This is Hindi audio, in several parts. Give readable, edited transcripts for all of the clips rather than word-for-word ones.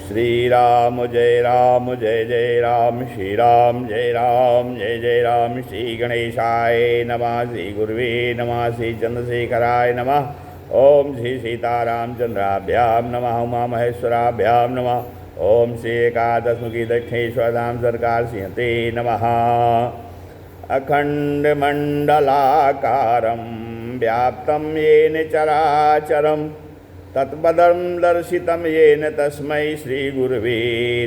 श्री राम जय जय राम श्री राम जय जय राम। श्री गणेशाय नमः। श्री गुरुवे नमः। श्री चंद्रशेखराय नमः। ओम श्री सीतारामचंद्राभ्याम नमः। उमा महेश्वराभ्याम नमः। ओम श्री एकादशमुखी दक्षिणेश्वर धाम सरकार सिंहते नमः। अखंडमंडलाकारं व्याप्तं येन चराचरं तत्पदं दर्शितं येन तस्मै श्रीगुरुवे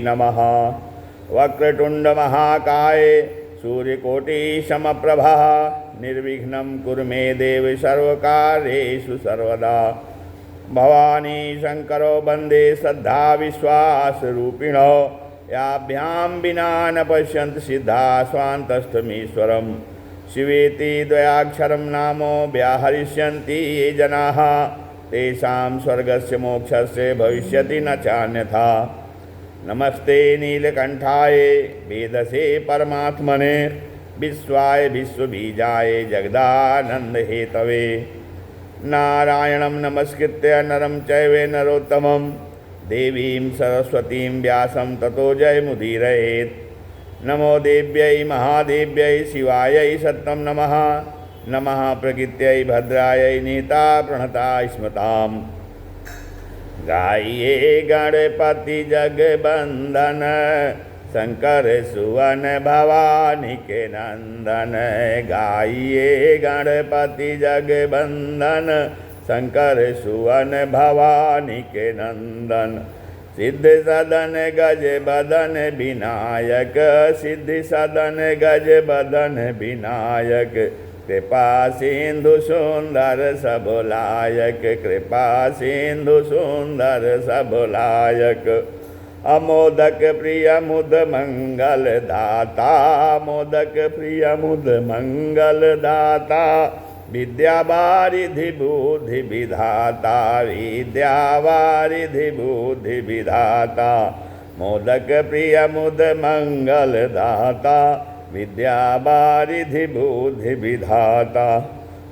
नमः। वक्रतुण्डमहाकाय सूर्यकोटिसमप्रभा निर्विघ्नं कुरु मे देव सर्वकार्येषु सर्वदा। भवानी शंकरो वंदे श्रद्धा विश्वासरूपिणो याभ्यां विना न पश्यन्ति सिद्धा स्वान्तस्थमीश्वरम्। शिवेति द्वयाक्षरं नामो व्याहरिष्यन्ति ये जनाः तेषां स्वर्गस्य मोक्षस्य भविष्यति न चान्यथा। नमस्ते नीलकंठाय वेदसे परमात्मने विश्वाय विश्वबीजाय जगदानंद हेतवे। नारायणं नमस्कृत्य नरं चैव नरोत्तमं देवीं सरस्वतीं व्यासं ततो जयमुदीरयेत्। नमो देव्यै महादेव्यै शिवायै सत्यं नमः। नमः प्रकृत्यै भद्रायै नीता प्रणता स्मताम्। गाइए गणपति जगबंदन शंकर सुवन भवानी के नंदन। गाइए गणपति जगबंदन शंकर सुवन भवानी के नंदन। सिद्ध सदन गज बदन विनायक सिद्धि सदन गज बदन विनायक। कृपा सिंधु सुंदर सबलायक कृपा सिंधु सुंदर सबलायक। अमोदक प्रिय मुद मंगल दाता मोदक प्रिय मुद मंगल दाता। विद्या वारिधि बुद्धि विधाता विद्या वारिधि बुद्धि विधाता। मोदक प्रिय मुद मंगल दाता विद्या वारिधि बुद्धि विधाता।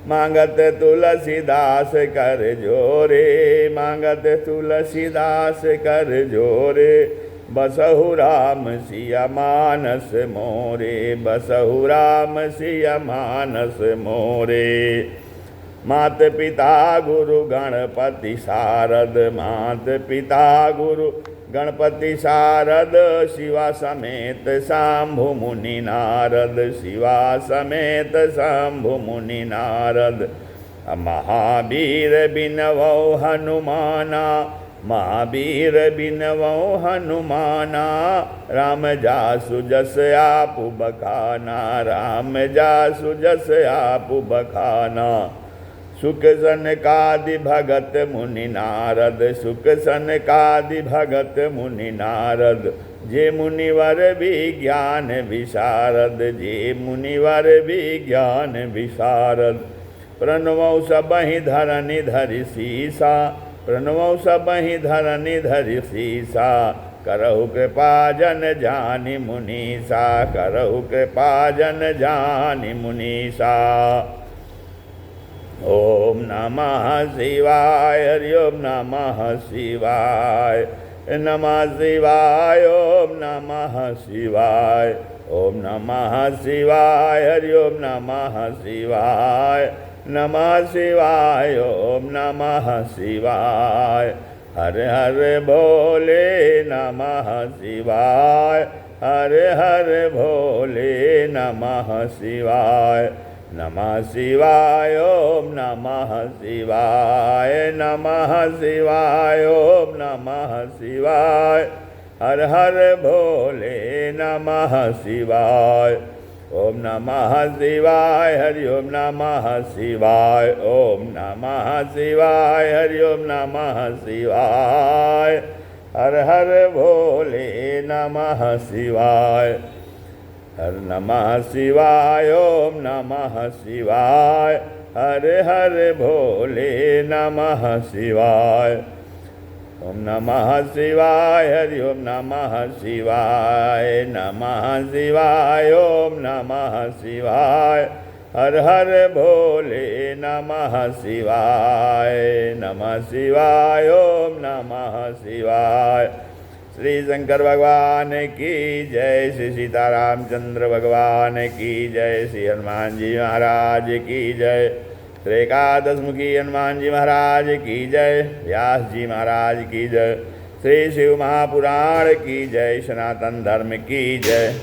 मांगत तुलसीदास कर जोरे मांगत तुलसीदास कर जोरे। बसहु राम सिया मानस मोरे बसहु राम सिया मानस मोरे। मात पिता गुरु गणपति शारद मात पिता गुरु गणपति शारद। शिवा समेत शंभु मुनि नारद शिवा समेत शंभु मुनि नारद। महावीर बिनवौ हनुमाना महावीर बिनवौ हनुमाना। राम जासु जस आपु बखाना राम जासु जस आपु बखाना। सुख सनकादि भगत मुनि नारद सुख सनकादि भगत मुनि नारद। जे मुनिवर विज्ञान विशारद जे मुनिवर विज्ञान विशारद। प्रणवौ सबहि धरनि धरि सीसा प्रणवौ सबहि धरनि धरि सीसा। करहु कृपा जन जानि मुनीसा करहु कृपा जन जानि मुनीसा। ओम नमः शिवाय हरि ओम नमः शिवाय नमः शिवाय ओम नमः शिवाय। ओम नमः शिवाय हरि ओम नमः शिवाय नमः शिवाय ओम नमः शिवाय। हर हर भोले नमः शिवाय हर हर भोले नमः शिवाय। नमः शिवाय ओम नमः शिवाय नमः शिवाय ओम नमः शिवाय। हर हर भोले नमः शिवाय। ओम नमः शिवाय हरि ओम नमः शिवाय। ओम नमः शिवाय हरि ओम नमः शिवाय। हर हर भोले नमः शिवाय। हर नमः शिवाय ओम नमः शिवाय हर हर भोले नमः शिवाय। ओम नमः शिवाय हरि ओम नमः शिवाय नमः शिवाय ओम नमः शिवाय। हर हर भोले नमः शिवाय नमः शिवाय ओम नमः शिवाय। श्री शंकर भगवान की जय, श्री सीतारामचंद्र भगवान की जय, श्री हनुमान जी महाराज की जय, श्री एकादश मुखी हनुमान जी महाराज की जय, व्यास जी महाराज की जय, श्री शिव महापुराण की जय, सनातन धर्म की जय,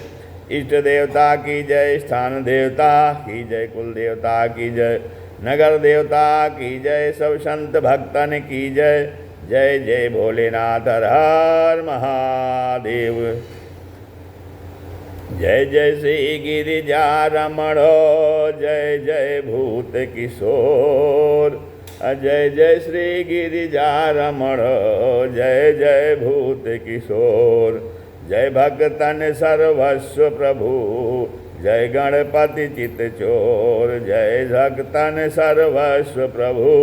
इष्ट देवता की जय, स्थान देवता की जय, कुल देवता की जय, नगर देवता की जय, सब संत भक्तन की जय। जय जय भोलेनाथ, हर हर महादेव। जय जय श्री गिरिजारमण, जय जय भूत किशोर, जय जय श्री गिरिजारमण, जय जय भूत किशोर, जय भक्तन सर्वस्व प्रभु, जय गणपति चित चोर, जय भक्तन सर्वस्व प्रभु,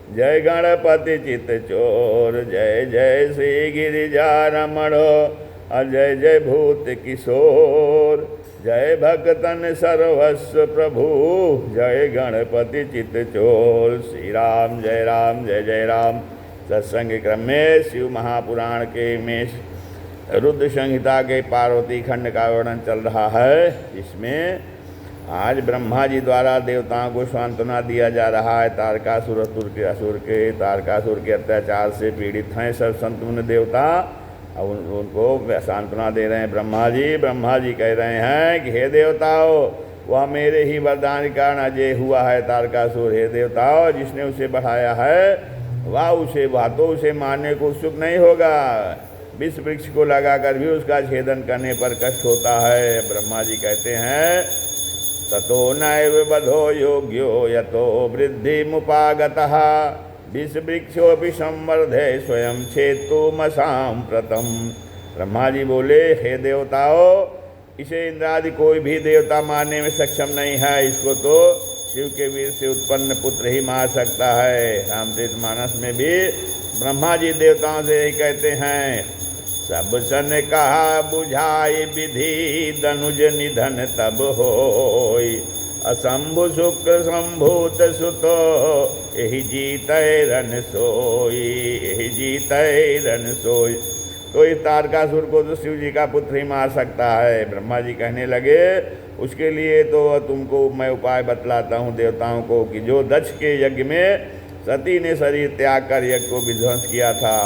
जय गणपति चित चोर, जय जय श्री गिरिजारमण, जय जय भूत किशोर, जय भक्तन सर्वस्व प्रभु, जय गणपति चित चोर। श्री राम जय राम, जय जय राम। सत्संग क्रम में शिव महापुराण के में रुद्र संहिता के पार्वती खंड का वर्णन चल रहा है। इसमें आज ब्रह्मा जी द्वारा देवताओं को सांत्वना दिया जा रहा है। तारकासुर असुर के अत्याचार से पीड़ित हैं सब संत मुनि देवता। अब उनको सांत्वना दे रहे हैं ब्रह्मा जी कह रहे हैं कि हे देवताओं, वह मेरे ही वरदान के कारण अजय हुआ है तारकासुर। हे देवताओं, जिसने उसे बढ़ाया है वह तो उसे मारने को उत्सुक नहीं होगा। विष वृक्ष को लगाकर भी उसका छेदन करने पर कष्ट होता है। ब्रह्मा जी कहते हैं ततो नैव बधो योग्यो यतो वृद्धिमुपागतः, विषवृक्षोऽपि संवर्धे स्वयं छेत्तुमसां प्रतम। ब्रह्मा जी बोले, हे देवताओं, इसे इंद्रादि कोई भी देवता मारने में सक्षम नहीं है। इसको तो शिव के वीर से उत्पन्न पुत्र ही मार सकता है। रामचरितमानस में भी ब्रह्मा जी देवताओं से यही कहते हैं, सब सन कहा बुझाई विधि, दनुज निधन तब होय, असंभु शुक्र संभूत सुतो, यही जीतै रन सोई, यही जीतै रन सोई। तो इस तारकासुर को तो शिव जी का पुत्र ही मार सकता है। ब्रह्मा जी कहने लगे, उसके लिए तो तुमको मैं उपाय बतलाता हूँ देवताओं को, कि जो दक्ष के यज्ञ में सती ने शरीर त्याग कर यज्ञ को विध्वंस किया था,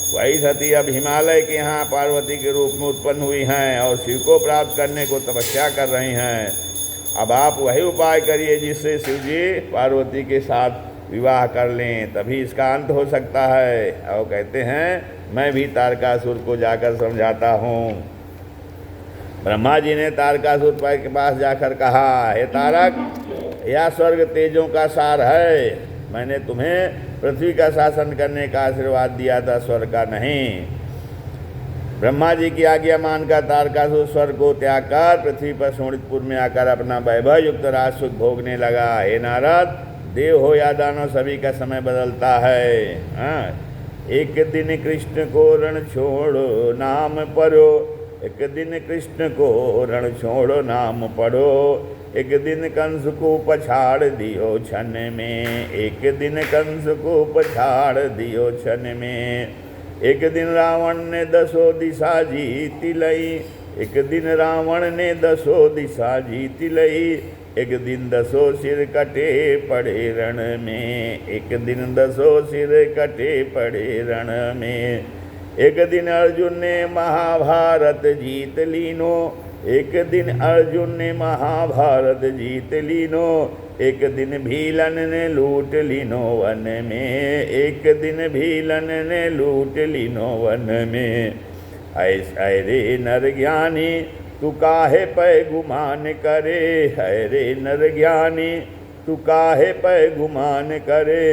वही सती अब हिमालय के यहाँ पार्वती के रूप में उत्पन्न हुई हैं और शिव को प्राप्त करने को तपस्या कर रही हैं। अब आप वही उपाय करिए जिससे शिव जी पार्वती के साथ विवाह कर लें, तभी इसका अंत हो सकता है। और कहते हैं मैं भी तारकासुर को जाकर समझाता हूँ। ब्रह्मा जी ने तारकासुर के पास जाकर कहा, हे तारक, यह स्वर्ग तेजों का सार है। मैंने तुम्हें पृथ्वी का शासन करने का आशीर्वाद दिया था, स्वर्ग का नहीं। ब्रह्मा जी की आज्ञा मानकर तारकासुर स्वर्ग को त्याग कर पृथ्वी पर शोणितपुर में आकर अपना वैभव युक्त राजसुख भोगने लगा। हे नारद, देव हो या दानव, सभी का समय बदलता है। एक दिन कृष्ण को रण छोड़ो नाम पढ़ो, एक दिन कृष्ण को रण छोड़ो नाम पढ़ो, एक दिन कंस को पछाड़ दियो क्षण में, एक दिन कंस को पछाड़ दियो क्षण में, एक दिन रावण ने 10 दिशा जीत लई, एक दिन रावण ने 10 दिशा जीत लई, एक दिन 10 सिर कटे पड़े रण में, एक दिन 10 सिर कटे पड़े रण में, एक दिन अर्जुन ने महाभारत जीत लीनो, एक दिन अर्जुन ने महाभारत जीत लीनो, एक दिन भीलन ने लूट लीनो वन में, एक दिन भीलन ने लूट लीनो वन में। ऐ रे नर ज्ञानी तू काहे पै गुमान करे, है रे नर ज्ञानी तू काहे पै गुमान करे,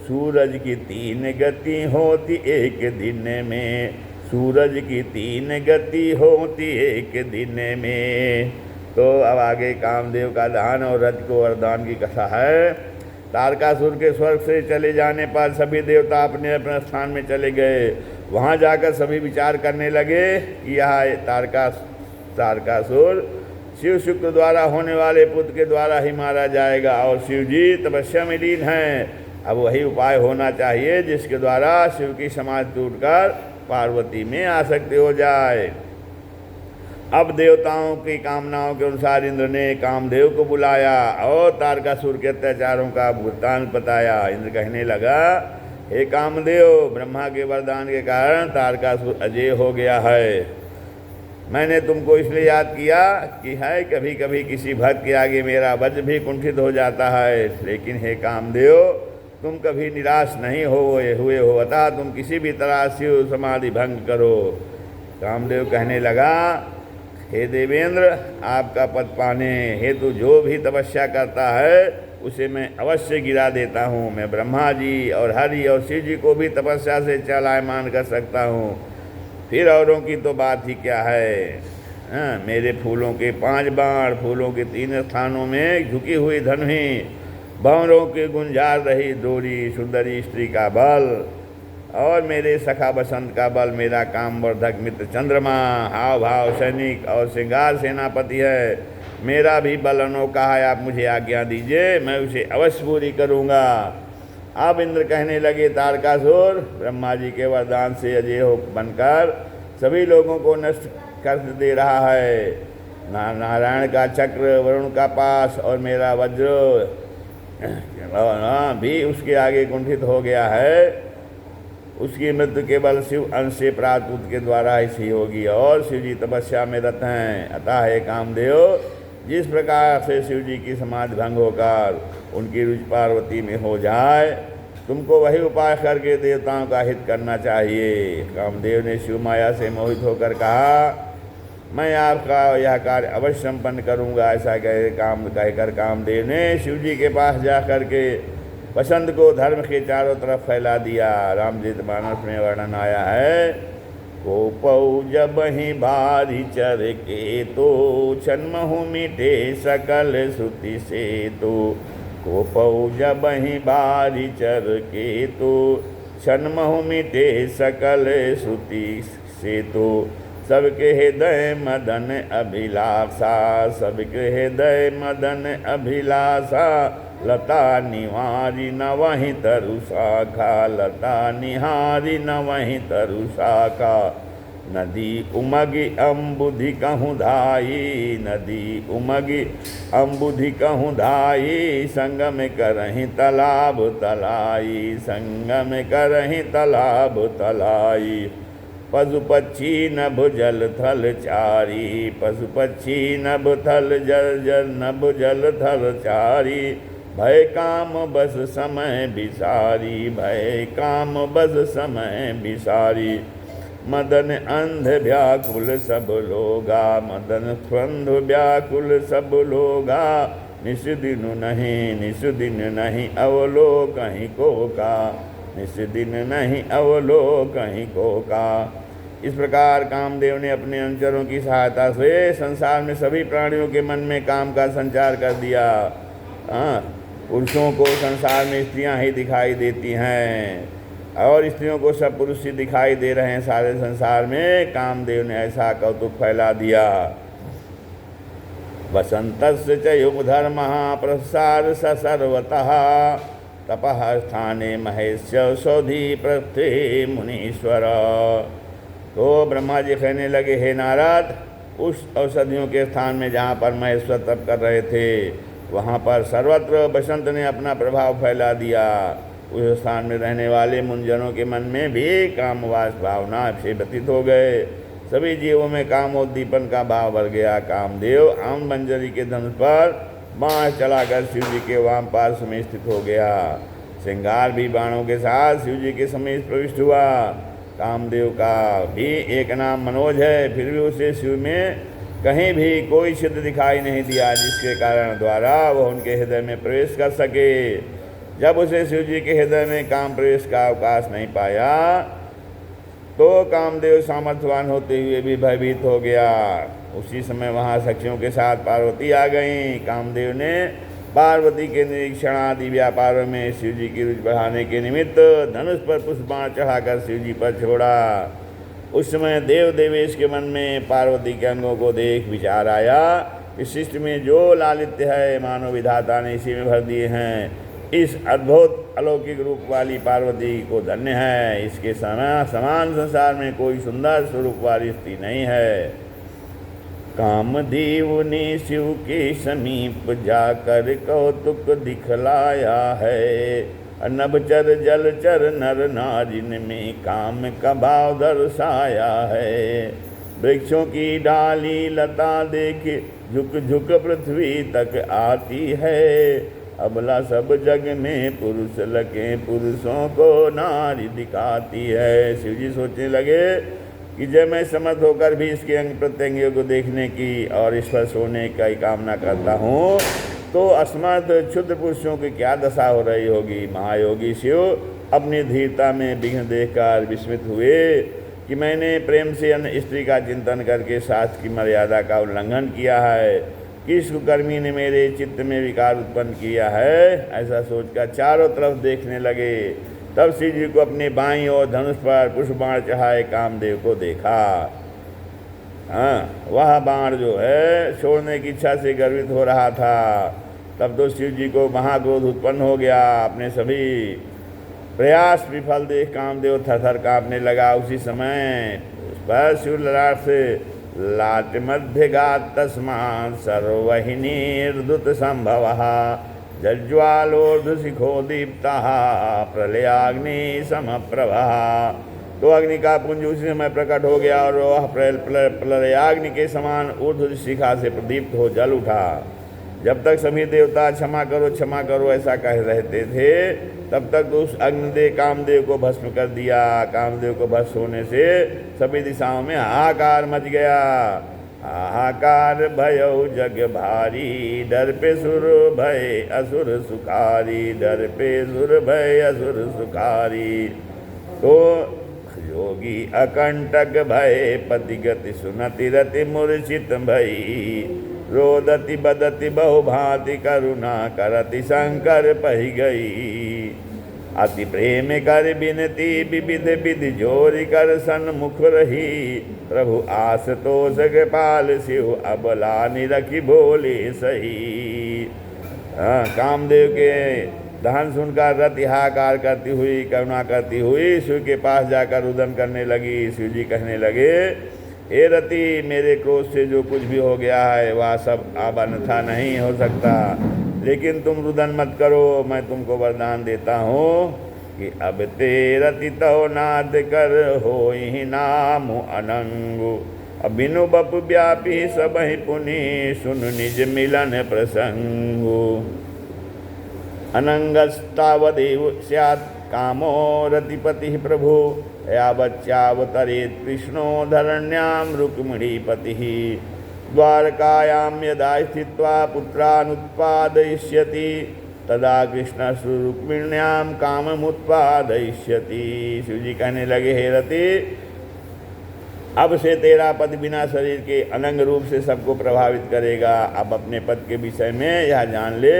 सूरज की 3 गति होती एक दिन में, सूरज की 3 गति होती एक दिन में। तो अब आगे कामदेव का दान और रज को वरदान की कथा है। तारकासुर के स्वर्ग से चले जाने पर सभी देवता अपने अपने स्थान में चले गए। वहाँ जाकर सभी विचार करने लगे कि यह तारकासुर शिव शुक्र द्वारा होने वाले पुत्र के द्वारा ही मारा जाएगा और शिव जी तपस्या में लीन हैं। अब वही उपाय होना चाहिए जिसके द्वारा शिव की समाधि टूटकर पार्वती में आसक्ति हो जाए। अब देवताओं की कामनाओं के अनुसार इंद्र ने कामदेव को बुलाया और तारकासुर के अत्याचारों का वृत्तांत बताया। इंद्र कहने लगा, हे कामदेव, ब्रह्मा के वरदान के कारण तारकासुर अजय हो गया है। मैंने तुमको इसलिए याद किया कि है कभी कभी किसी भक्त के आगे मेरा वज्र भी कुंठित हो जाता है, लेकिन हे कामदेव, तुम कभी निराश नहीं हुए हो, अतः तुम किसी भी तरह शिव समाधि भंग करो। कामदेव कहने लगा, हे देवेंद्र, आपका पद पाने हेतु जो भी तपस्या करता है उसे मैं अवश्य गिरा देता हूँ। मैं ब्रह्मा जी और हरि और शिव जी को भी तपस्या से चलायमान कर सकता हूँ, फिर औरों की तो बात ही क्या है। मेरे फूलों के 5 बाण, फूलों के 3 स्थानों में झुकी हुई धनुही, भंवरों के गुंजार रही डोरी, सुंदरी स्त्री का बल और मेरे सखा बसंत का बल, मेरा कामवर्धक मित्र चंद्रमा, हाव भाव सैनिक और श्रृंगार सेनापति है। मेरा भी बल अनोखा है, आप मुझे आज्ञा दीजिए, मैं उसे अवश्य पूरी करूँगा। अब इंद्र कहने लगे, तारकासुर ब्रह्मा जी के वरदान से अजय हो बनकर सभी लोगों को नष्ट कर दे रहा है। नारायण का चक्र, वरुण का पास और मेरा वज्र भी उसके आगे कुंठित हो गया है। उसकी मृत्यु केवल शिव अंश से प्राप्त पुत्र के ही ऐसी होगी और शिव जी तपस्या में रत हैं। अतः हे कामदेव, जिस प्रकार से शिव जी की समाधि भंग होकर उनकी रुचि पार्वती में हो जाए, तुमको वही उपाय करके देवताओं का हित करना चाहिए। कामदेव ने शिव माया से मोहित होकर कहा, मैं आपका यह कार्य अवश्य संपन्न करूँगा। ऐसा कहकर कामदेव ने शिव जी के पास जा कर के वसंत को धर्म के चारों तरफ फैला दिया। रामचरित मानस में वर्णन आया है, कोपौ जब ही भारी चर के तो छन्महु मिटे सकल श्रुति से तो। कोपौ जब ही भारी चर के तो छन्महु मिटे सकल श्रुति से तो। सबके हृदय मदन अभिलाषा, सबके हृदय मदन अभिलाषा, लता निहारी न वहीं तरु शाखा, लता निहारी न वहीं तरु शाखा। नदी उमगी अम्बुधि कहूँ धाई, नदी उमगी अम्बुधि कहूँ धाई, संगम करहीं तालाब तलाई, संगम करहीं तालाब तलाई। पशु पक्षी नभ जल थल चारी, पशु पक्षी नभ थल जल जल नभ जल थल चारी। भय काम बस समय बिसारी, भय काम बस समय बिसारी। मदन अंध व्याकुल सब लोगा, मदन स्पंध व्याकुल सब लोगा। निस दिन नहीं, निस दिन नहीं अवलो कहीं को का, निस दिन नहीं अवलो कहीं को का। इस प्रकार कामदेव ने अपने अनुचरों की सहायता से संसार में सभी प्राणियों के मन में काम का संचार कर दिया। पुरुषों को संसार में स्त्रियां ही दिखाई देती हैं और स्त्रियों को सब पुरुष ही दिखाई दे रहे हैं सारे संसार में। कामदेव ने ऐसा कौतुक फैला दिया। वसंतस्य च युग धर्म प्रसार सर्वतः, तपः स्थाने महेश्य सौधि प्रस्थे मुनीश्वर। तो ब्रह्मा जी कहने लगे, हे नारद, उस औषधियों के स्थान में जहाँ पर महेश्वर तप कर रहे थे, वहाँ पर सर्वत्र बसंत ने अपना प्रभाव फैला दिया। उस स्थान में रहने वाले मुंजनों के मन में भी कामवास भावना से व्यतीत हो गए। सभी जीवों में कामोद्दीपन का भाव बढ़ गया। कामदेव आम मंजरी के धनुष पर बाण चलाकर शिव जी के वाम पार्श्व में स्थित हो गया। श्रृंगार भी बाणों के साथ शिव जी के समीप प्रविष्ट हुआ। कामदेव का भी एक नाम मनोज है, फिर भी उसे शिव में कहीं भी कोई सिद्ध दिखाई नहीं दिया, जिसके कारण द्वारा वह उनके हृदय में प्रवेश कर सके। जब उसे शिव जी के हृदय में काम प्रवेश का अवकाश नहीं पाया, तो कामदेव सामर्थ्यवान होते हुए भी भयभीत हो गया। उसी समय वहाँ सखियों के साथ पार्वती आ गईं। कामदेव ने पार्वती के निरीक्षण आदि व्यापारों में शिव जी की रुचि बढ़ाने के निमित्त धनुष पर पुष्पबाण चढ़ाकर शिव जी पर छोड़ा। उस समय देव देवेश के मन में पार्वती के अंगों को देख विचार आया कि सृष्टि में जो लालित्य है मानव विधाता ने इसी में भर दिए हैं। इस अद्भुत अलौकिक रूप वाली पार्वती को धन्य है। इसके समान संसार में कोई सुंदर स्वरूप वाली स्त्री नहीं है। कामदेव ने शिव के समीप जाकर कौतुक दिखलाया है। नभचर जलचर नर नारिन में काम का भाव दर्शाया है। वृक्षों की डाली लता देख झुक झुक पृथ्वी तक आती है। अबला सब जग में पुरुष लगे पुरुषों को नारी दिखाती है। शिव जी सोचने लगे कि जब मैं समर्थ होकर भी इसके अंग प्रत्यंगियों को देखने की और स्पर्श होने का कामना करता हूँ तो असमर्थ क्षुद्र पुरुषों की क्या दशा हो रही होगी। महायोगी शिव अपनी धीरता में विघ्न देखकर विस्मित हुए कि मैंने प्रेम से अन्य स्त्री का चिंतन करके शास्त्र की मर्यादा का उल्लंघन किया है। किस कुकर्मी ने मेरे चित्त में विकार उत्पन्न किया है। ऐसा सोचकर चारों तरफ देखने लगे। तब श्री जी को अपने बाईं ओर धनुष पर पुष्प बाण चढ़ाए कामदेव को देखा। वह बाण जो है छोड़ने की इच्छा से गर्वित हो रहा था। तब तो शिव जी को महाक्रोध उत्पन्न हो गया। अपने सभी प्रयास विफल देख कामदेव थरथर कांपने लगा। उसी समय उस पर शिव ललाट से लाट मध्य गात तस्मात् सर्वहिनीर्दुत संभव जज्वालोर्धशिखो दीप्तः प्रलयाग्नि समप्रभः। तो अग्नि का पुंज उसी समय प्रकट हो गया और वह प्रलयाग्नि के समान ऊर्ध्व शिखा से प्रदीप्त हो जल उठा। जब तक सभी देवता क्षमा करो ऐसा कह रहते थे तब तक तो उस अग्निदेव कामदेव को भस्म कर दिया। कामदेव को भस्म होने से सभी दिशाओं में हाहाकार मच गया। हाहाकार भयो जग भारी डर पे सुर भय असुर सुखारी डर पे सुर भय असुर सुखारी। तो योगी अकंटक भय पतिगति सुनति रति मूर्छित भई रोदति बदति बहुभांति करुणा करति शंकर पहि गई। अति प्रेम कर बिनती विविध विधि जोरि कर सन्मुख रही प्रभु आशुतोष कृपाल शिव अबला निरखी बोले सही। कामदेव के दहन सुनकर रति हाहाकार करती हुई करुणा करती हुई शिव के पास जाकर रुदन करने लगी। शिव जी कहने लगे हे रति मेरे क्रोध से जो कुछ भी हो गया है वह सब अब अन्यथा नहीं हो सकता। लेकिन तुम रुदन मत करो। मैं तुमको वरदान देता हूँ कि अब ते रति तो नाद कर हो ही नाम अनंगु। अब बिनु बप व्यापी सब ही पुनि सुन निज मिलन प्रसंगु। अनंगस्तावदेव स्यात् कामो रतिपति प्रभु यावच्चावतरेत् कृष्णो धरण्यां रुक्मिणीपतिः। द्वारकायां यदा स्थित्वा पुत्रानुत्पादयिष्यति तदा कृष्णस्तु रुक्मिण्यां काममुत्पादयिष्यति। शिव जी कहने लगे हे रति अब से तेरा पद बिना शरीर के अनंग रूप से सबको प्रभावित करेगा। अब अपने पद के विषय में यह जान ले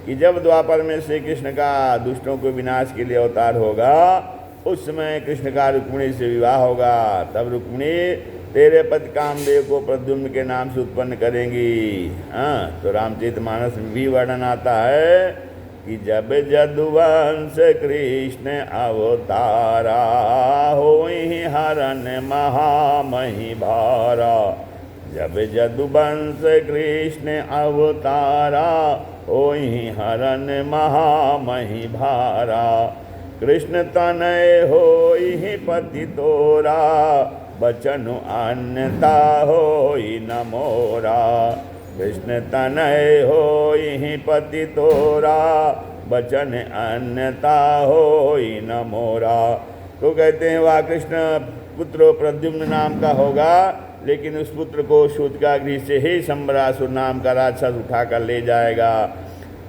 कि जब द्वापर में श्री कृष्ण का दुष्टों को विनाश के लिए अवतार होगा उस समय कृष्ण का रुक्मिणी से विवाह होगा। तब रुक्मिणी तेरे पति कामदेव को प्रद्युम्न के नाम से उत्पन्न करेंगी। तो रामचरितमानस में भी वर्णन आता है कि जब जदुवंश कृष्ण अवतारा होई हरन महामही भारा। जब जदुवंश कृष्ण अवतारा होई हरन महामही भारा। कृष्ण तनय होई पति तोरा बचनु अन्यता होई न मोरा। कृष्ण तनय होई पति तोरा बचन अन्यता होई न मोरा। तो कहते हैं वह कृष्ण पुत्र प्रद्युम्न नाम का होगा लेकिन उस पुत्र को शूद्रकागृह से ही शंबरासुर नाम का राक्षस उठा कर ले जाएगा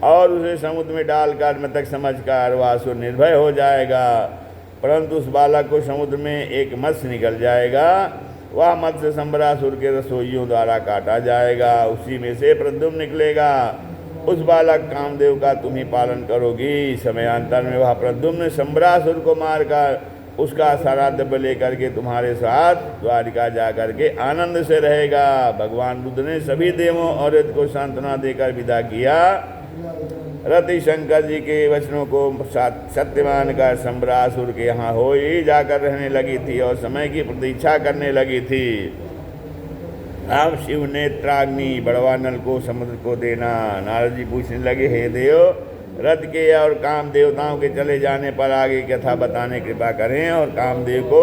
और उसे समुद्र में डालकर मृतक समझकर वह असुर निर्भय हो जाएगा। परंतु उस बालक को समुद्र में एक मत्स्य निकल जाएगा। वह मत्स्य शंबरासुर के रसोइयों द्वारा काटा जाएगा। उसी में से प्रद्युम्न निकलेगा। उस बालक कामदेव का तुम ही पालन करोगी। समयांतर में वह प्रद्युम्न शंबरासुर को मारकर उसका सारा द्रव्य लेकर के तुम्हारे साथ द्वारिका जा करके आनंद से रहेगा। भगवान बुद्ध ने सभी देवों और रथ को सांत्वना देकर विदा किया। रति शंकर जी के वचनों को सत्य मानकर संबरासुर के यहाँ हो ही जाकर रहने लगी थी और समय की प्रतीक्षा करने लगी थी। अब शिव नेत्राग्नि बड़वानल को समुद्र को देना। नारद जी पूछने लगे, हे देव, रथ के और काम देवताओं के चले जाने पर आगे कथा बताने कृपा करें। और कामदेव को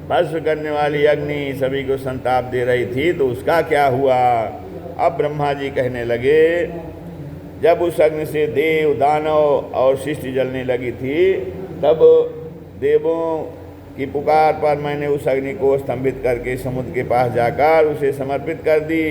भस्म करने वाली अग्नि सभी को संताप दे रही थी, तो उसका क्या हुआ? अब ब्रह्मा जी कहने लगे, जब उस अग्नि से देव, दानव और सृष्टि जलने लगी थी, तब देवों की पुकार पर मैंने उस अग्नि को स्तंभित करके समुद्र के पास जाकर उसे समर्पित कर दी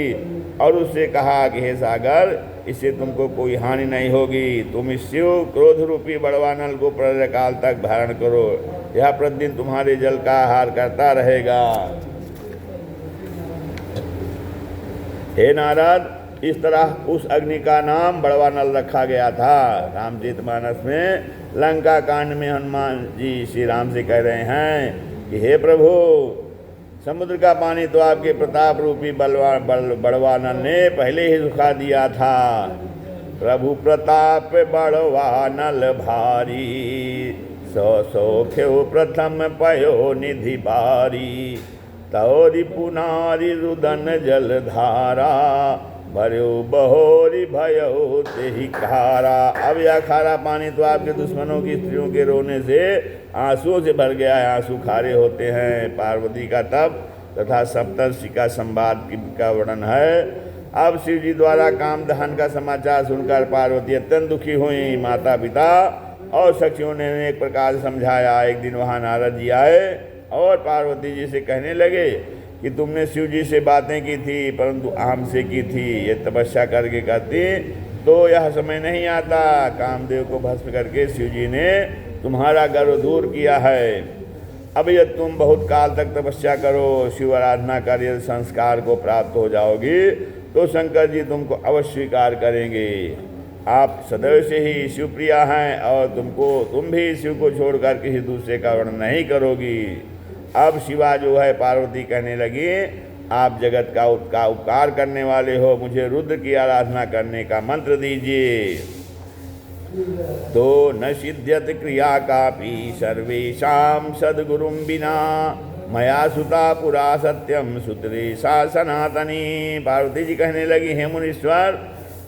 और उससे कहा कि हे सागर, इससे तुमको कोई हानि नहीं होगी। तुम इस शिव क्रोध रूपी बड़वानल को प्रलय काल तक धारण करो, यह प्रतिदिन तुम्हारे जल का आहार करता रहेगा। हे नारद, इस तरह उस अग्नि का नाम बड़वानल रखा गया था। रामचरितमानस में लंका कांड में हनुमान जी श्री राम से कह रहे हैं कि हे प्रभु, समुद्र का पानी तो आपके प्रताप रूपी बड़वानल ने पहले ही सुखा दिया था। प्रभु प्रताप बड़वानल भारी, सौख्यो प्रथम पयो निधि बारी। तौरी पुनारी रुदन जल धारा, भरो बहोरी भयो तेहि खारा। अब यह खारा पानी तो आपके दुश्मनों की स्त्रियों के रोने से आंसुओं से भर गया है। आंसू खारे होते हैं। पार्वती का तप तथा सप्तर्षि का संवाद का वर्णन है। अब शिव जी द्वारा काम दहन का समाचार सुनकर पार्वती अत्यंत दुखी हुई। माता पिता और सखियों ने अनेक प्रकार समझाया। एक दिन वहाँ नारद जी आए और पार्वती जी से कहने लगे कि तुमने शिव जी से बातें की थी, परंतु आम से की थी। ये तपस्या करके करती तो यह समय नहीं आता। कामदेव को भस्म करके शिव जी ने तुम्हारा गर्व दूर किया है। अब यदि तुम बहुत काल तक तपस्या करो, शिव आराधना कर, यदि संस्कार को प्राप्त हो जाओगी तो शंकर जी तुमको अवश्य स्वीकार करेंगे। आप सदैव से ही शिवप्रिया हैं और तुम भी शिव को छोड़कर किसी दूसरे का वर्णन नहीं करोगी। अब शिवा जो है, पार्वती कहने लगी, आप जगत का उपकार करने वाले हो, मुझे रुद्र की आराधना करने का मंत्र दीजिए। तो न सिद्ध्यत क्रिया कापि सर्वेषां सद्गुरुं विना, मया सुता पुरा सत्यम सुतरे सा सनातनी। पार्वती जी कहने लगी, हे मुनीश्वर,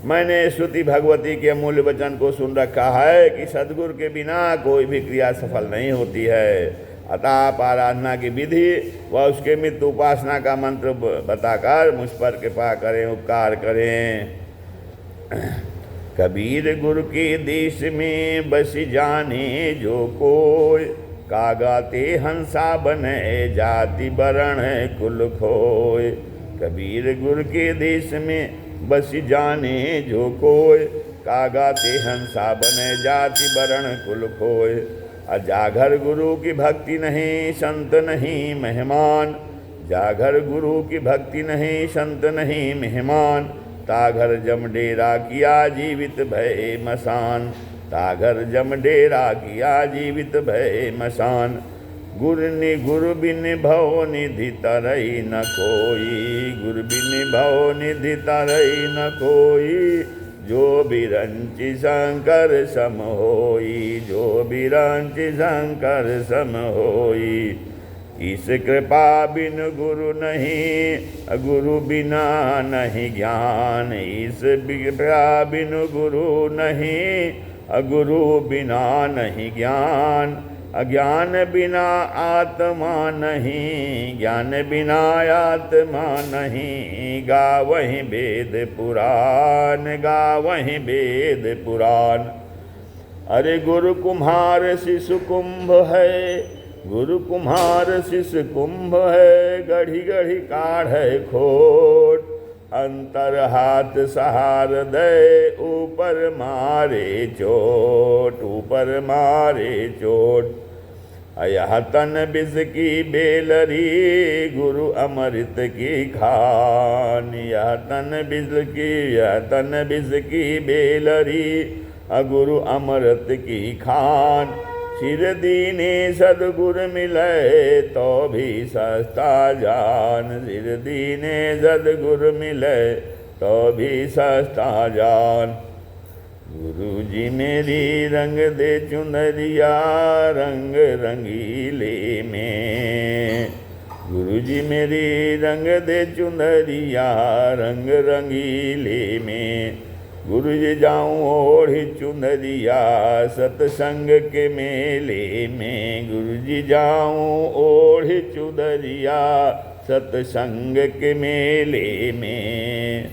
मैंने श्रुति भगवती के अमूल्य वचन को सुन रखा है कि सद्गुरु के बिना कोई भी क्रिया सफल नहीं होती है। अतः आप आराधना की विधि व उसके मित्र उपासना का मंत्र बताकर मुझ पर कृपा करें, उपकार करें। कबीर गुरु के देश में बस जाने जो कोई, कागाते हंसा बने जाति वरण कुल खोय। कबीर गुरु के देश में बस जाने जो कोई, कागाते हंसा बने जाति वरण कुल खोय। जागर गुरु की भक्ति नहीं, संत नहीं मेहमान। जागर गुरु की भक्ति नहीं, संत नहीं मेहमान। ताघर जम डेरा किया जीवित भय मसान। ताघर जम डेरा किया जीवित भय मसान। गुरु बिन भव निधि तरई न कोई। गुरु बिन भव निधि तरई न कोई। जो बिरंचि शंकर सम होई। जो बिरंचि शंकर सम होई। इस कृपा बिन गुरु नहीं, गुरु बिना नहीं ज्ञान। इस कृपा बिन गुरु नहीं, गुरु बिना नहीं ज्ञान। अज्ञान बिना आत्मा नहीं। ज्ञान बिना आत्मा नहीं। गावहीं वेद पुराण। गावहीं वेद पुराण। अरे गुरु कुम्हार शिशु कुंभ है। गुरु कुम्हार शिशु कुंभ है। गढ़ी गढ़ी काढ़ है खोट। अंतर हाथ सहार दे, ऊपर मारे चोट। ऊपर मारे चोट। यह तन बिज की बेलरी, गुरु अमृत की खान। यह तन बिज की बेलरी, गुरु अमृत की खान। सिर दीने सद्गुरु मिले, तो भी सस्ता जान। सिर दीने सद्गुरु मिले, तो भी सस्ता जान। गुरु जी मेरी रंग दे चुनरिया रंग रंगीले में। गुरु जी मेरी रंग दे चुनरिया रंग रंगीले में। गुरु जी जाऊं ओढ़ी चुनरिया सतसंग के मेले में। गुरु जी जाऊं ओढ़ी चुनरिया सतसंग के मेले में।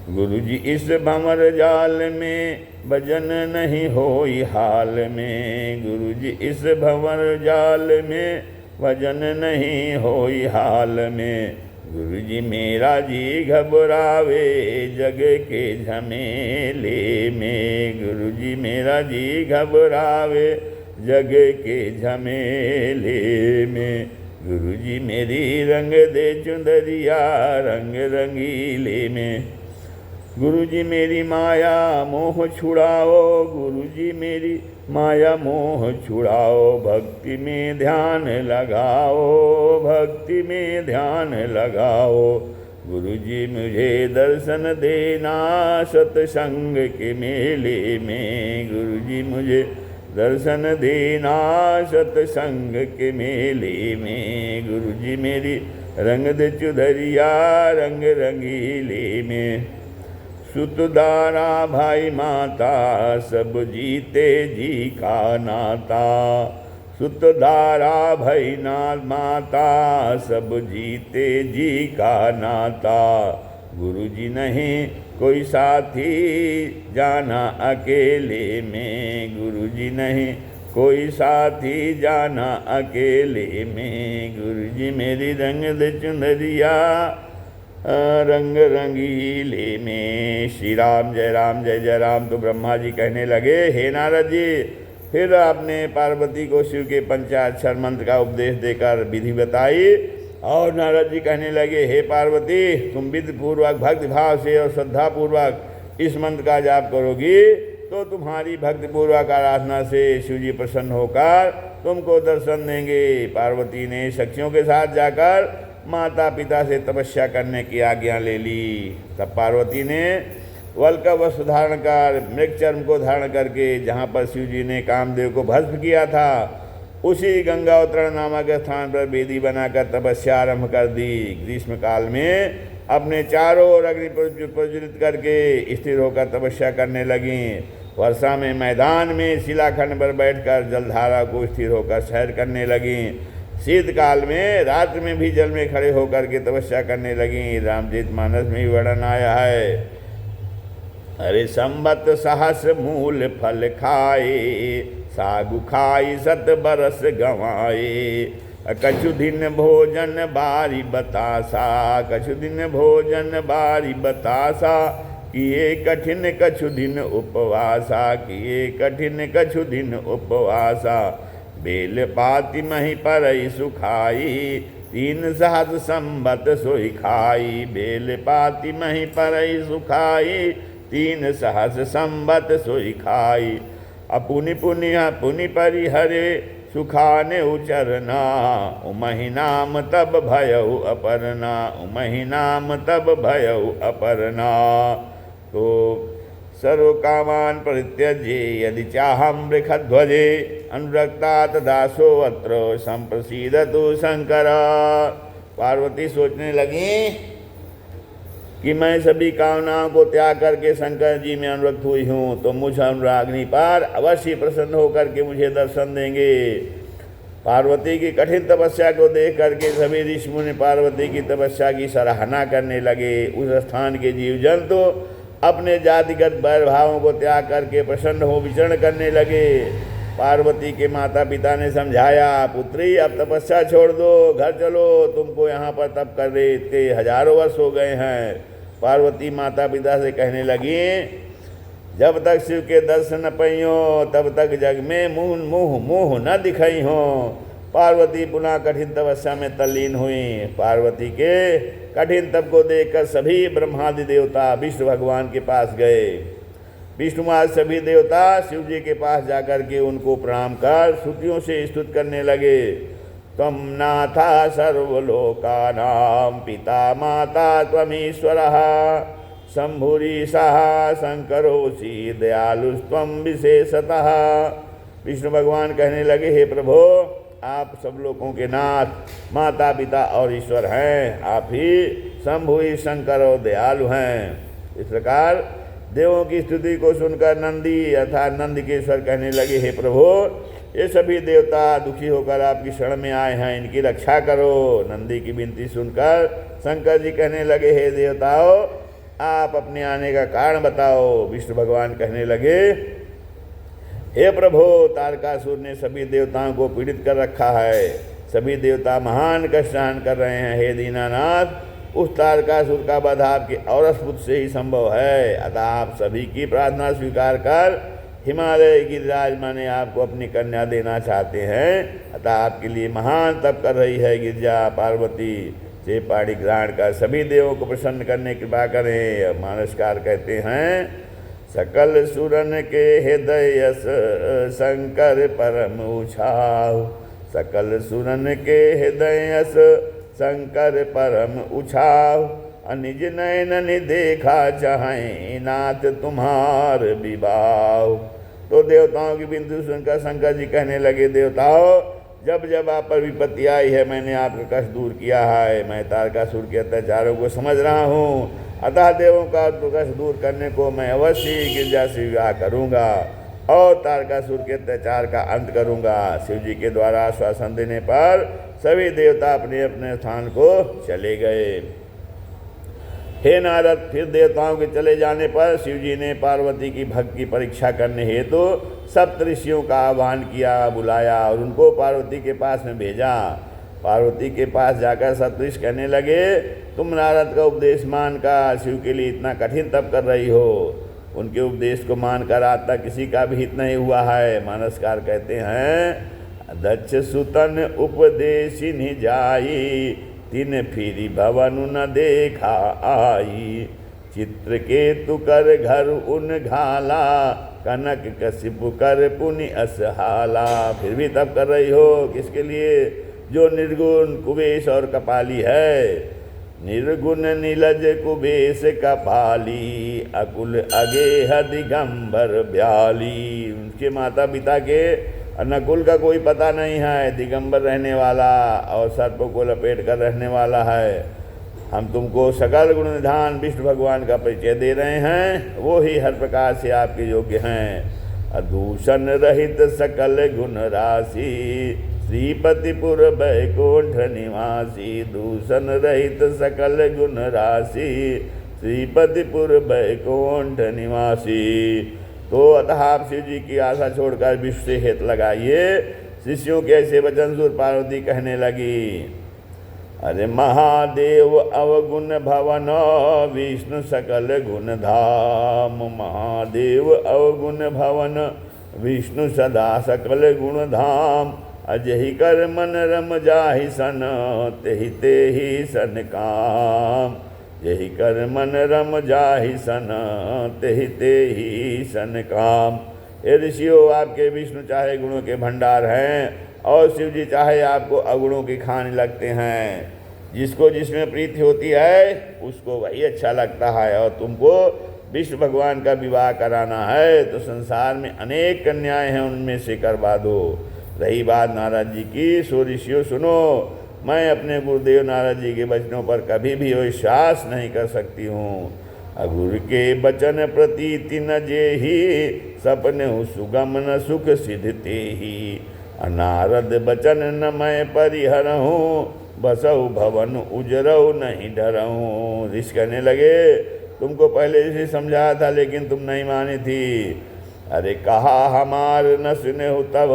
गुरु जी इस भंवर जाल में भजन नहीं होई हाल में। गुरु जी इस भंवर जाल में भजन नहीं होई हाल में। गुरु जी मेरा जी घबरावे जग के झमेले में। गुरु जी मेरा जी घबरावे जग के झमेले में। गुरु जी मेरी रंग दे चुंदरिया रंग रंगीले में। गुरु जी मेरी माया मोह छुड़ाओ। गुरु जी मेरी माया मोह छुड़ाओ। भक्ति में ध्यान लगाओ भक्ति में ध्यान लगाओ। गुरु जी मुझे दर्शन देना सत्संग के मेले में। गुरु जी मुझे दर्शन देना सत्संग के मेले में। गुरु जी मेरी रंग दे चुदरिया रंग रंगीले में। सुतदारा भाई माता सब जीते जी का नाता। सुतदारा भाई माता सब जीते जी का नाता। गुरु जी नहीं कोई साथी जाना अकेले में। गुरु जी नहीं कोई साथी जाना अकेले में। गुरु जी मेरी रंग दे चुनरिया रंग रंगीले में। श्री राम जय जय राम। तो ब्रह्मा जी कहने लगे, हे नारद जी, फिर आपने पार्वती को शिव के पंचाक्षर मंत्र का उपदेश देकर विधि बताई। और नारद जी कहने लगे, हे पार्वती, तुम विधि पूर्वक भक्ति भाव से और श्रद्धा पूर्वक इस मंत्र का जाप करोगी तो तुम्हारी भक्ति पूर्वक आराधना से शिव जी प्रसन्न होकर तुमको दर्शन देंगे। पार्वती ने सखियों के साथ जाकर माता पिता से तपस्या करने की आज्ञा ले ली। तब पार्वती ने वल का वस्त्र धारण कर मृग चर्म को धारण करके जहाँ पर शिव जी ने कामदेव को भस्म किया था उसी गंगावतरण नामक स्थान पर वेदी बनाकर तपस्या आरंभ कर दी। ग्रीष्म काल में अपने चारों ओर अग्नि प्रज्वलित करके स्थिर होकर तपस्या करने लगी। वर्षा में मैदान में शिलाखंड पर बैठकर जलधारा को स्थिर होकर सैर करने लगी। शीतकाल में रात्रि में भी जल में खड़े होकर के तपस्या करने लगी। रामचरित मानस में वर्णन आया है, अरे संबत सहस्र मूल फल खाए सागु खाई सत बरस गंवाए। कछु दिन भोजन बारी बतासा कछु दिन भोजन बारी बतासा। किए कठिन कछु दिन उपवासा किए कठिन कछु दिन उपवासा। बेल पाति मही परई सुखाई तीन सहस्र संबत सोई खाई। बेल पाति मही परई सुखाई तीन सहस्र संबत सोई खाई। अपुनि पुनिया पुनि परिहरे सुखाने उचरना। उमहि नाम तब भयउ अपरना उमहि नाम तब भयउ अपरना। तो सर्व कामान परित्यज्य यदि चाहम वृषध्वजे अनुरक्तात दासो अत्र संप्रसीदतु शंकर। पार्वती सोचने लगी कि मैं सभी कामनाओं को त्याग करके शंकर जी में अनुरक्त हुई हूँ तो मुझ अनुराग्नि पर अवश्य प्रसन्न होकर के मुझे दर्शन देंगे। पार्वती की कठिन तपस्या को देख करके सभी ऋषि मुनि पार्वती की तपस्या की सराहना करने लगे। उस स्थान के जीव जंतु अपने जातिगत बैर भावों को त्याग करके प्रसन्न हो विचरण करने लगे। पार्वती के माता पिता ने समझाया, पुत्री अब तपस्या छोड़ दो, घर चलो, तुमको यहाँ पर तप कर रहे थे हजारों वर्ष हो गए हैं। पार्वती माता पिता से कहने लगी, जब तक शिव के दर्शन न पइयो तब तक जग में मुँह न दिखाई हो। पार्वती पुनः कठिन तपस्या में तल्लीन हुई। पार्वती के कठिन तप को देखकर सभी ब्रह्मादि देवता विष्णु भगवान के पास गए। विष्णुमाद सभी देवता शिव जी के पास जाकर के उनको प्रणाम कर स्तुतियों से स्तुत करने लगे। त्वं नाथा सर्वलोकानां पिता माता त्वमीश्वरः शंभुरीशः शंकरोसी दयालुस्त्वं विशेषतः। विष्णु भगवान कहने लगे, हे प्रभु, आप सब लोगों के नाथ, माता पिता और ईश्वर हैं। आप ही शंभुई, शंकर और दयालु हैं। इस प्रकार देवों की स्तुति को सुनकर नंदी अर्थात नंदकेश्वर कहने लगे, हे प्रभु, ये सभी देवता दुखी होकर आपकी शरण में आए हैं, इनकी रक्षा करो। नंदी की विनती सुनकर शंकर जी कहने लगे, हे देवताओं, आप अपने आने का कारण बताओ। विष्णु भगवान कहने लगे, हे प्रभु, तारकासुर ने सभी देवताओं को पीड़ित कर रखा है। सभी देवता महान कष्ट सहन कर रहे हैं। हे दीनानाथ, उस तारकासुर का वध आपके औरस पुत्र से ही संभव है। अतः आप सभी की प्रार्थना स्वीकार कर हिमालय गिरिराज माने आपको अपनी कन्या देना चाहते हैं। अतः आपके लिए महान तप कर रही है गिरिजा पार्वती। से पाड़ी ग्रहण कर सभी देवों को प्रसन्न करने की कृपा करें। मानसकार कहते हैं, सकल सुरन के हृदय शंकर परम उछाव। सकल सुरन के हृदय शंकर परम उछाव। निज नयन देखा चाहें नाथ तुम्हार विवाह। तो देवताओं की बिंदु सुनकर शंकर जी कहने लगे, देवताओं, जब जब आप पर विपत्ति आई है, मैंने आपका कष्ट दूर किया है। मैं तारकासुर के अत्याचारों को समझ रहा हूँ। अतः देवों का कष्ट दूर करने को मैं अवश्य गिरिजा से विवाह करूँगा और तारकासुर के अत्याचार का अंत करूँगा। शिव जी के द्वारा आश्वासन देने पर सभी देवता अपने अपने स्थान को चले गए। हे नारद, फिर देवताओं के चले जाने पर शिव जी ने पार्वती की भक्ति की परीक्षा करने हेतु सप्त ऋषियों का आह्वान किया, बुलाया और उनको पार्वती के पास में भेजा। पार्वती के पास जाकर सप्तऋषि कहने लगे, तुम नारद का उपदेश मानकर शिव के लिए इतना कठिन तप कर रही हो। उनके उपदेश को मानकर आज तक किसी का भी हित नहीं हुआ है। मानसकार कहते हैं, दक्ष सुतन उपदेशिनि जाई। तीन फिरी भवन न देखा आई। चित्रकेतु कर घर उन घाला। कनक कशिपु कर पुनि असहाला। फिर भी तप कर रही हो किसके लिए? जो निर्गुण कुबेश और कपाली है। निर्गुण नीलज कुबेश कपाली। अकुल अगेह दिगंबर ब्याली। उनके माता पिता के नकुल का कोई पता नहीं है, दिगंबर रहने वाला और सर्प को लपेट कर रहने वाला है। हम तुमको सकल गुण निधान विष्णु भगवान का परिचय दे रहे हैं, वो ही हर प्रकार से आपके योग्य हैं। अदूषण रहित सकल गुण राशि। श्रीपतिपुर बैकुंठ निवासी। दूषण रहित सकल गुण राशि। श्रीपतिपुर बैकुंठ निवासी। तो अतः आप शिव जी की आशा छोड़कर विष्णु से हित लगाइए। शिष्यों के ऐसे वचन सुर पार्वती कहने लगी, अरे महादेव अवगुण भवन विष्णु सकल गुण धाम। महादेव अवगुण भवन विष्णु सदा सकल गुण धाम। अजहि कर मन रम जाहि सन तेहि तेहि सन काम। यही कर मन रम जाहि सन तेहि तेहि सन काम। हे ऋषियों, आपके विष्णु चाहे गुणों के भंडार हैं और शिव जी चाहे आपको अगुणों की खाने लगते हैं। जिसको जिसमें प्रीति होती है उसको वही अच्छा लगता है। और तुमको विष्णु भगवान का विवाह कराना है तो संसार में अनेक कन्याएं हैं, उनमें से करवा दो। रही बात नारद जी की, सो ऋषियों सुनो, मैं अपने गुरुदेव नारद जी के वचनों पर कभी भी विश्वास नहीं कर सकती हूँ। गुरु के वचन प्रतीति न जेहि। सपने सुगम न सुख सिद्धते ही। नारद वचन न मैं परिहरहूँ। बसऊ भवन उजरऊ नहीं डरऊँ। ऋषि कहने लगे, तुमको पहले से समझाया था लेकिन तुम नहीं मानी थी। अरे कहा हमार न सुने हो तब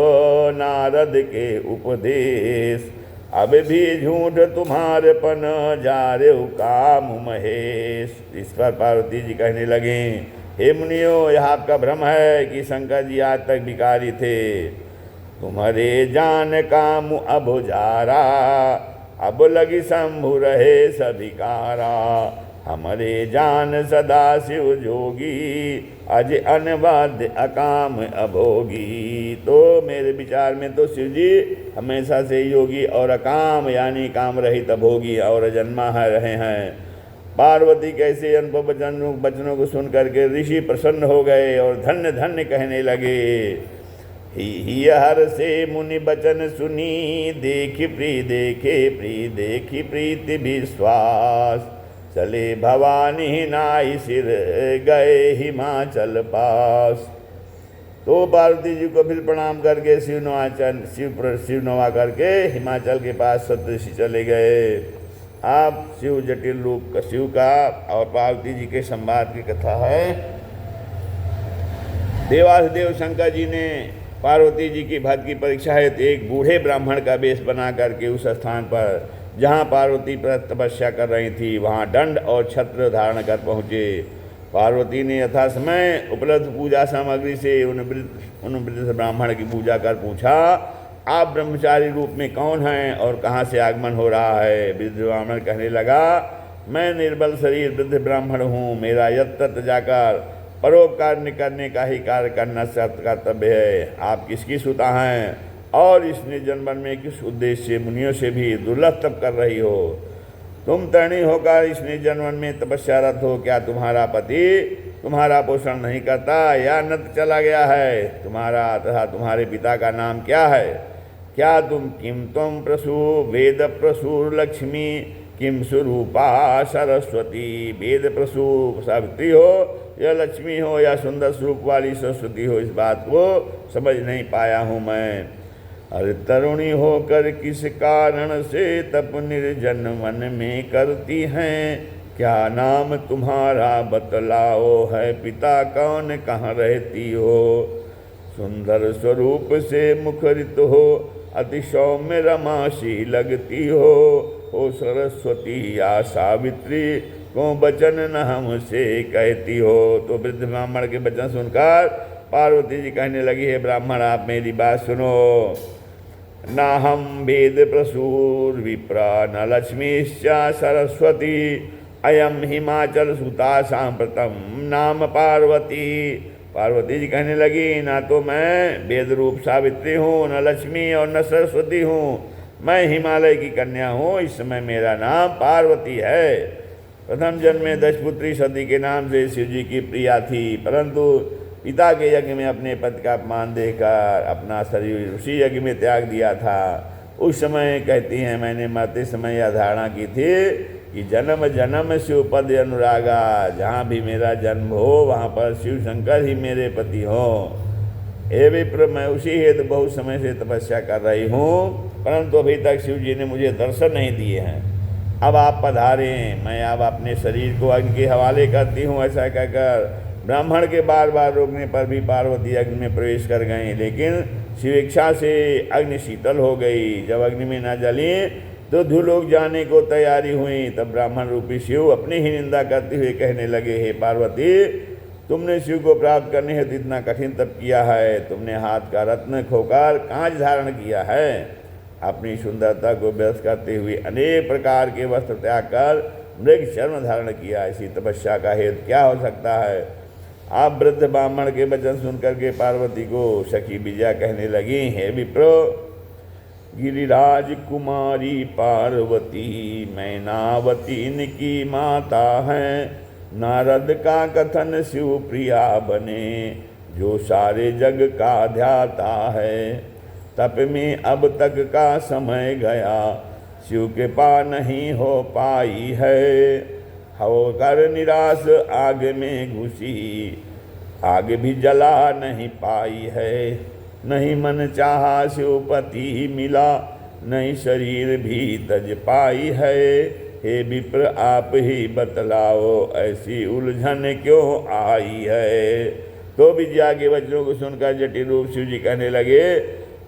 नारद के उपदेश। अब भी झूठ तुम्हारे पन जा रे काम महेश। इस पर पार्वती जी कहने लगे, हे मुनियो, यह आपका भ्रम है कि शंकर जी आज तक भिखारी थे। तुम्हारे जान काम अब जारा। अब लगी शंभु रहे सभिकारा। हमारे जान सदा शिव जोगी। अज अनबाध्य अकाम अभोगी। तो मेरे विचार में तो शिव जी हमेशा से योगी और अकाम यानी काम रहित अभोगी और जन्मा रहे हैं। पार्वती कैसे अनुभव वचनों को सुन करके ऋषि प्रसन्न हो गए और धन्य धन्य कहने लगे। ही हर से मुनि बचन सुनी, देखी देखी प्रीति विश्वास, चले भवानी नाई सिर गए हिमाचल पास। तो पार्वती जी को फिर प्रणाम करके शिव नवा करके हिमाचल के पास सप्तऋषि चले गए। आप शिव जटिल रूप का शिव का और पार्वती जी के संवाद की कथा है। देवाधिदेव शंकर जी ने पार्वती जी की भक्त की परीक्षा है तो एक बूढ़े ब्राह्मण का वेश बना करके उस स्थान पर जहाँ पार्वती पर तपस्या कर रही थी वहाँ दंड और छत्र धारण कर पहुँचे। पार्वती ने यथा समय उपलब्ध पूजा सामग्री से उन वृद्ध ब्राह्मण की पूजा कर पूछा, आप ब्रह्मचारी रूप में कौन हैं और कहाँ से आगमन हो रहा है। वृद्ध ब्राह्मण कहने लगा, मैं निर्बल शरीर वृद्ध ब्राह्मण हूँ, मेरा यत्र जाकर परोपकार करने का ही कार्य करना सत्य कर्तव्य है। आप किसकी सुता हैं और इस निर्जन में किस उद्देश्य से मुनियों से भी दुर्लभ तप कर रही हो। तुम तरणी होकर इस निर्जन में तपस्यारत हो, क्या तुम्हारा पति तुम्हारा पोषण नहीं करता या नत चला गया है। तुम्हारा तथा तुम्हारे पिता का नाम क्या है। क्या तुम किम तुम प्रसु वेद प्रसुर लक्ष्मी, किम स्वरूपा सरस्वती। वेद प्रसु सावित्री हो या लक्ष्मी हो या सुंदर स्वरूप वाली सरस्वती हो, इस बात को समझ नहीं पाया हूँ मैं। अरे तरुणी होकर किस कारण से तप निर्जन मन में करती हैं। क्या नाम तुम्हारा बतलाओ है, पिता कौन कहाँ रहती हो। सुंदर स्वरूप से मुखरित हो, अति सौम्य रमासी लगती हो सरस्वती या सावित्री, को वचन न हमसे कहती हो। तो वृद्ध ब्राह्मण के वचन सुनकर पार्वती जी कहने लगी, है ब्राह्मण आप मेरी बात सुनो। न हम वेद प्रसूर विप्रा न लक्ष्मीश्चा सरस्वती, अयम हिमाचल सुता सांप्रतम नाम पार्वती। पार्वती जी कहने लगी, ना तो मैं वेद रूप सावित्री हूँ, न लक्ष्मी और न सरस्वती हूँ, मैं हिमालय की कन्या हूँ। इस समय मेरा नाम पार्वती है। प्रथम जन्म में दशपुत्री सती के नाम से शिव जी की प्रिया थी, परंतु पिता के यज्ञ में अपने पति का अपमान देकर अपना शरीर उसी यज्ञ में त्याग दिया था। उस समय कहती हैं, मैंने मरते समय यह धारणा की थी कि जन्म जन्म शिव पद अनुरागा, जहाँ भी मेरा जन्म हो वहाँ पर शिव शंकर ही मेरे पति हों। हे विप्र, मैं उसी हेतु बहुत समय से तपस्या कर रही हूँ, परंतु अभी तक शिव जी ने मुझे दर्शन नहीं दिए हैं। अब आप पधारें, मैं अब अपने शरीर को अग्नि के हवाले करती हूँ। ऐसा कहकर ब्राह्मण के बार बार रोकने पर भी पार्वती अग्नि में प्रवेश कर गई, लेकिन शिवेच्छा से अग्नि शीतल हो गई। जब अग्नि में न जली तो धूलोक जाने को तैयारी हुई। तब ब्राह्मण रूपी शिव अपनी ही निंदा करते हुए कहने लगे, हे पार्वती, तुमने शिव को प्राप्त करने हेतु इतना कठिन तप किया है। तुमने हाथ का रत्न खोकर कांच धारण किया है। अपनी सुंदरता को व्यस्त करते हुए अनेक प्रकार के वस्त्र त्याग कर मृग चर्म धारण किया। इसी तपस्या का हेतु क्या हो सकता है। आप वृद्ध ब्राह्मण के वचन सुनकर के पार्वती को सखी विजया कहने लगी, हे विप्रो, गिरिराज कुमारी पार्वती मैनावती इनकी माता है। नारद का कथन शिव प्रिया बने, जो सारे जग का ध्याता है। तप में अब तक का समय गया, शिव कृपा नहीं हो पाई है। होकर निराश आग में घुसी, आग भी जला नहीं पाई है। नहीं मन चाहा शिवपति मिला, नहीं शरीर भी तज पाई है। हे विप्र, आप ही बतलाओ ऐसी उलझन क्यों आई है। तो विजया के वचनों को सुनकर जटिल रूप शिव जी कहने लगे,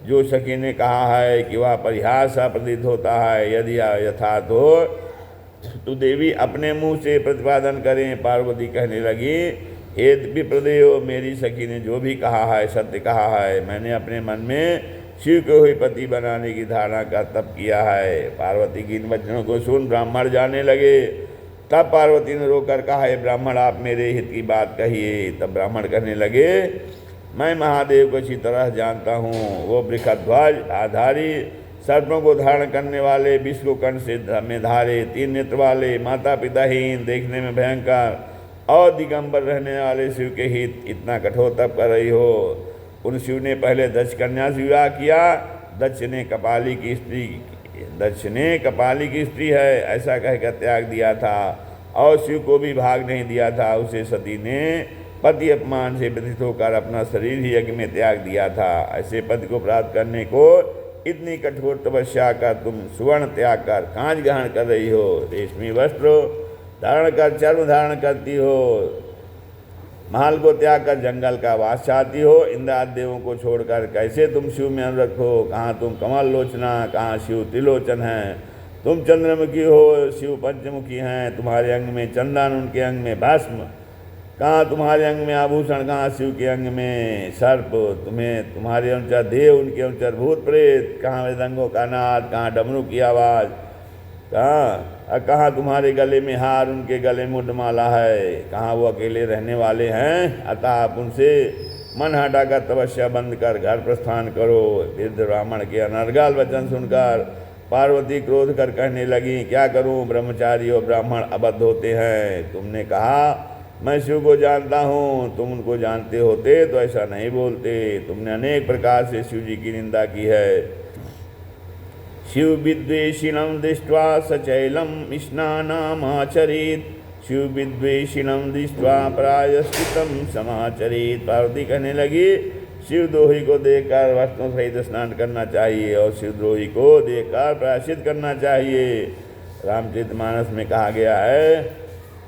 जो सखी ने कहा है कि वह परिहास प्रतीत होता है, यदि यथार्थ हो तो देवी अपने मुंह से प्रतिपादन करें। पार्वती कहने लगी, हे विप्रदेव, मेरी सखी ने जो भी कहा है सत्य कहा है। मैंने अपने मन में शिव को ही पति बनाने की धारणा का तप किया है। पार्वती की इन वचनों को सुन ब्राह्मण जाने लगे। तब पार्वती ने रोकर कहा, हे ब्राह्मण, आप मेरे हित की बात कहिए। तब ब्राह्मण कहने लगे, मैं महादेव को अच्छी तरह जानता हूँ। वो वृषध्वज आधारी सर्पों को धारण करने वाले, विष को कंठ से में धारे, 3 नेत्र वाले, माता पिताहीन, देखने में भयंकर और दिगंबर रहने वाले शिव के हित इतना कठोर तप कर रही हो। उन शिव ने पहले दक्ष कन्या से विवाह किया। दक्ष ने कपाली की स्त्री है ऐसा कहकर त्याग दिया था और शिव को भी भाग नहीं दिया था। उसे सती ने पति अपमान से व्यथित होकर अपना शरीर ही यज्ञ में त्याग दिया था। ऐसे पति को प्राप्त करने को इतनी कठोर तपस्या कर तुम सुवर्ण त्याग कर कांच ग्रहण कर रही हो, रेशमी वस्त्र धारण कर चर्म धारण करती हो, महल को त्याग कर जंगल का वास चाहती हो, इंद्रादि देवों को छोड़कर कैसे तुम शिव में अनुरक्त हो। कहाँ तुम कमल लोचना, कहाँ शिव त्रिलोचन हैं। तुम चंद्रमुखी हो, शिव पंचमुखी हैं। तुम्हारे अंग में चंदन, उनके अंग में भस्म। कहाँ तुम्हारे अंग में आभूषण, कहाँ शिव के अंग में सर्प। तुम्हारे अनुसार देव, उनके अनुसार भूत प्रेत। कहाँ मृदंगों का नाद, कहाँ डमरू की आवाज़। कहाँ तुम्हारे गले में हार, उनके गले में मुंडमाला है। कहाँ वो अकेले रहने वाले हैं। अतः आप उनसे मन हटाकर तपस्या बंद कर घर प्रस्थान करो। वृद्ध ब्राह्मण के अनर्गल वचन सुनकर पार्वती क्रोध कर कहने लगी, क्या करूं, ब्रह्मचारी और ब्राह्मण अबद्ध होते हैं। तुमने कहा मैं शिव को जानता हूँ, तुम उनको जानते होते तो ऐसा नहीं बोलते। तुमने अनेक प्रकार से शिव जी की निंदा की है। शिव विद्वेषिणं दृष्ट्वा सचैलं स्नानमाचरेत्। शिव विद्वेषिणं दृष्ट्वा प्रायश्चितं समाचरेत्। पार्वती कहने लगी, शिवद्रोही को देखकर वस्त्रों सहित स्नान करना चाहिए और शिवद्रोही को देखकर प्रायश्चित करना चाहिए। रामचरितमानस में कहा गया है,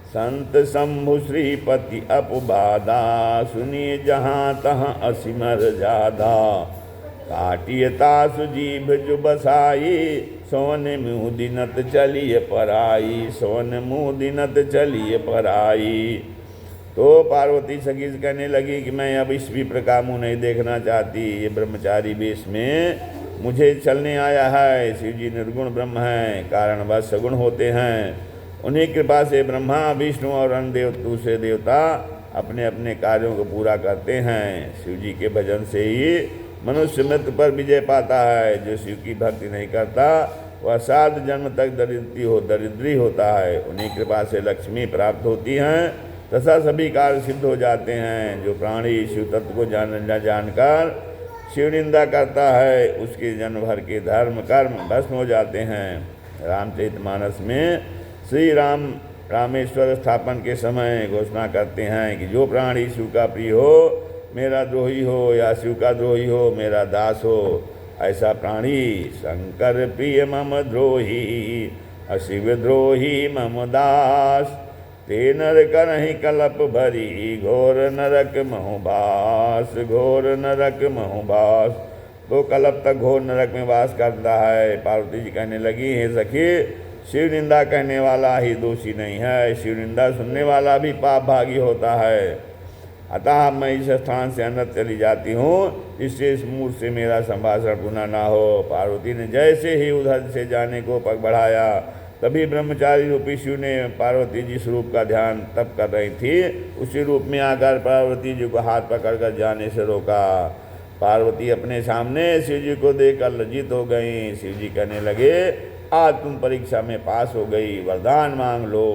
संत शंभु श्रीपति अपबादा, सुनिए जहाँ तहाँ असिमर जादा। काटियता सुजीभ जो बसाई, सोन मुँह दिनत चलिए पराई। सोन मुँह दिनत चलिए पराई। तो पार्वती सखी से कहने लगी कि मैं अब इस विप्र का मुँह नहीं देखना चाहती। ये ब्रह्मचारी वेश में मुझे चलने आया है। शिव जी निर्गुण ब्रह्म हैं, कारणवश सगुण होते हैं। उन्हीं कृपा से ब्रह्मा, विष्णु और अन्य दूसरे देवता अपने अपने कार्यों को पूरा करते हैं। शिव जी के भजन से ही मनुष्य मृत्यु पर विजय पाता है। जो शिव की भक्ति नहीं करता वह 7 जन्म तक दरिद्री होता है। उन्हीं कृपा से लक्ष्मी प्राप्त होती हैं तथा सभी कार्य सिद्ध हो जाते हैं। जो प्राणी शिव तत्व को जानकर शिव निंदा करता है उसके जन्म भर के धर्म कर्म भस्म हो जाते हैं। रामचरितमानस में श्री राम रामेश्वर स्थापन के समय घोषणा करते हैं कि जो प्राणी शिव का प्रिय हो, मेरा द्रोही हो, या शिव का द्रोही हो, मेरा दास हो, ऐसा प्राणी शंकर प्रिय मम द्रोही, अशिव द्रोही मम दास। ते नर करहि कलप भरी, घोर नरक महुबास। घोर नरक महुबास। तो कलप तक घोर नरक में वास करता है। पार्वती जी कहने लगी, हे सखी, शिव निंदा कहने वाला ही दोषी नहीं है, शिव निंदा सुनने वाला भी पाप भागी होता है। अतः मैं इस स्थान से अन्यत्र चली जाती हूँ, जिससे इस मूर्ख से मेरा संभाषण पुनः ना हो। पार्वती ने जैसे ही उधर से जाने को पग बढ़ाया, तभी ब्रह्मचारी रूपी शिव ने पार्वती जी स्वरूप का ध्यान तप कर रही थी, उसी रूप में आकर पार्वती जी को हाथ पकड़कर जाने से रोका। पार्वती अपने सामने शिव जी को देखकर लज्जित हो गई। शिव जी कहने लगे, आज तुम परीक्षा में पास हो गई, वरदान मांग लो।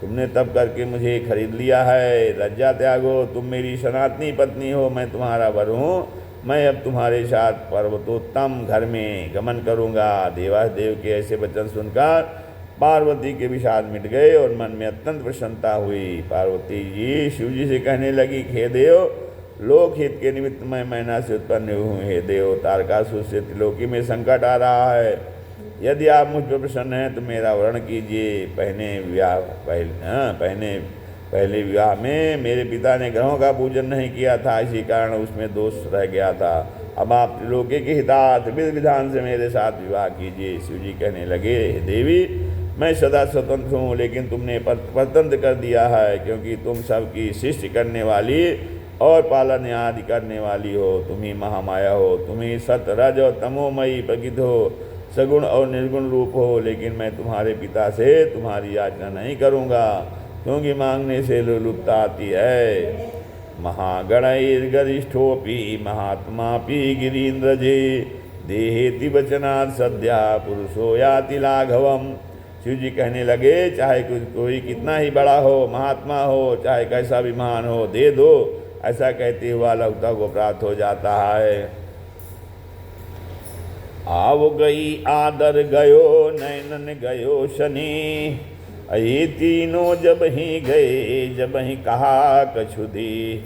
तुमने तब करके मुझे खरीद लिया है, लज्जा त्यागो। तुम मेरी सनातनी पत्नी हो, मैं तुम्हारा वर हूँ। मैं अब तुम्हारे साथ पर्वतोत्तम घर में गमन करूँगा। देवादेव के ऐसे वचन सुनकर पार्वती के विषाद मिट गए और मन में अत्यंत प्रसन्नता हुई। पार्वती जी शिव जी से कहने लगी, हे देव, लोक हित के निमित्त मैं मैना से उत्पन्न हूँ। हे देव, तारकासुर से त्रिलोकी में संकट आ रहा है। यदि आप मुझ पर प्रसन्न हैं तो मेरा वर्ण कीजिए। पहले विवाह में मेरे पिता ने ग्रहों का पूजन नहीं किया था, इसी कारण उसमें दोष रह गया था। अब आप त्रिलोकी के हितार्थ विधि विधान से मेरे साथ विवाह कीजिए। शिव जी कहने लगे, देवी, मैं सदा स्वतंत्र हूँ, लेकिन तुमने परतंत्र कर दिया है, क्योंकि तुम सबकी सृष्टि करने वाली और पालन आदि करने वाली हो। तुम ही महामाया हो, तुम ही सत रज और तमोमयी प्रकृत हो, सगुण और निर्गुण रूप हो। लेकिन मैं तुम्हारे पिता से तुम्हारी याचना नहीं करूँगा, क्योंकि मांगने से लुप्ता आती है। महागणैर्गरिष्ठोऽपि महात्मापि गिरीन्द्रजे, देहेति वचनात् सद्या पुरुषो याति लाघवम। शिव जी कहने लगे चाहे कोई कितना ही बड़ा हो, महात्मा हो, चाहे कैसा भी महान हो, दे दो, ऐसा कहते हुआ लौकिकता को प्राप्त हो जाता है। आव गई आदर गयो नैनन गयो शनि, ये तीनों जब ही गए जब ही कहा कछुदी।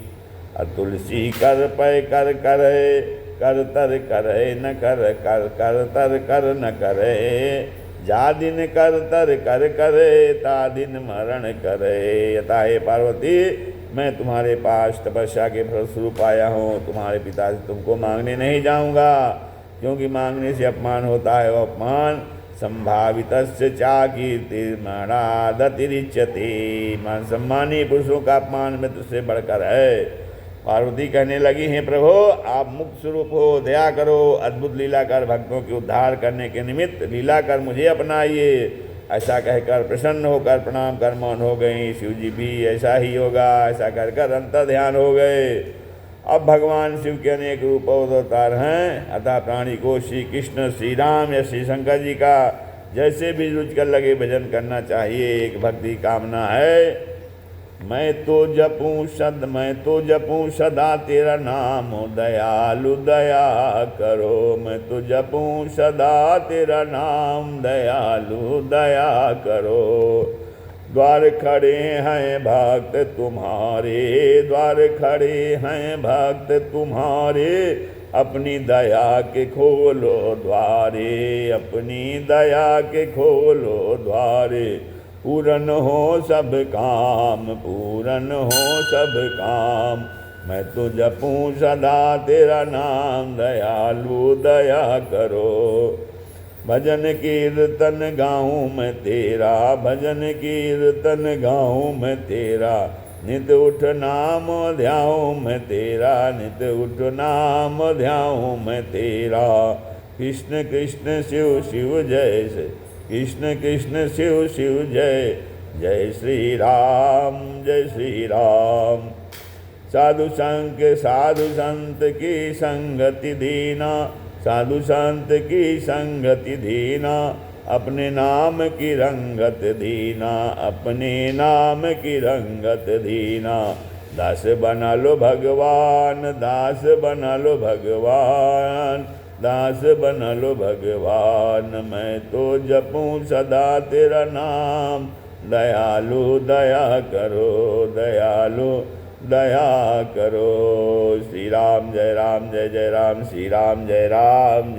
तुलसी कर पै कर करे कर तर करे न कर कर कर तर कर न करे, जा दिन कर तर कर करे ता दिन मरण करे। यथा हे पार्वती, मैं तुम्हारे पास तपस्या के फलस्वरूप आया हूँ, तुम्हारे पिता से तुमको मांगने नहीं जाऊँगा, क्योंकि मांगने से अपमान होता है। वो अपमान संभावितस्य चा कीर्तिर्मणादतिरिच्यते, मान सम्मानी पुरुषों का अपमान में तुझसे बढ़कर है। पार्वती कहने लगी, हैं प्रभु आप मुक्त स्वरूप हो, दया करो, अद्भुत लीला कर भक्तों के उद्धार करने के निमित्त लीला कर मुझे अपनाइए। ऐसा कहकर प्रसन्न होकर प्रणाम कर मौन हो गई। शिव जी भी ऐसा ही होगा, ऐसा कर कर अंतर ध्यान हो गए। अब भगवान शिव के अनेक रूप अवतार हैं, अतः प्राणी को श्री कृष्ण, श्री राम या श्री शंकर जी का जैसे भी रुचकर लगे भजन करना चाहिए। एक भक्ति कामना है, मैं तो जपूं सदा तेरा नाम, दयालु दया करो। मैं तो जपूं सदा तेरा नाम, दयालु दया करो। द्वार खड़े हैं भक्त तुम्हारे, द्वार खड़े हैं भक्त तुम्हारे, अपनी दया के खोलो द्वारे, अपनी दया के खोलो द्वारे। पूरन हो सब काम, पूरन हो सब काम, मैं तो जपूं सदा तेरा नाम, दयालु दया करो। भजन कीर्तन गाऊं मैं तेरा, भजन कीर्तन गाऊं मैं तेरा, नित उठ नाम ध्याऊं मैं तेरा, नित उठ नाम ध्याऊं मैं तेरा। कृष्ण कृष्ण शिव शिव जय से, कृष्ण कृष्ण शिव शिव जय, जय श्री राम जय श्री राम। साधु संत की संगति दीना, साधु संत की संगति दीना, अपने नाम की रंगत दीना, अपने नाम की रंगत दीना। दास बना लो भगवान, दास बना लो भगवान, दास बना लो भगवान। मैं तो जपूं सदा तेरा नाम, दयालु दया करो, दयालु दया करो। श्री राम जय राम जय जय राम, श्री राम जय जय राम।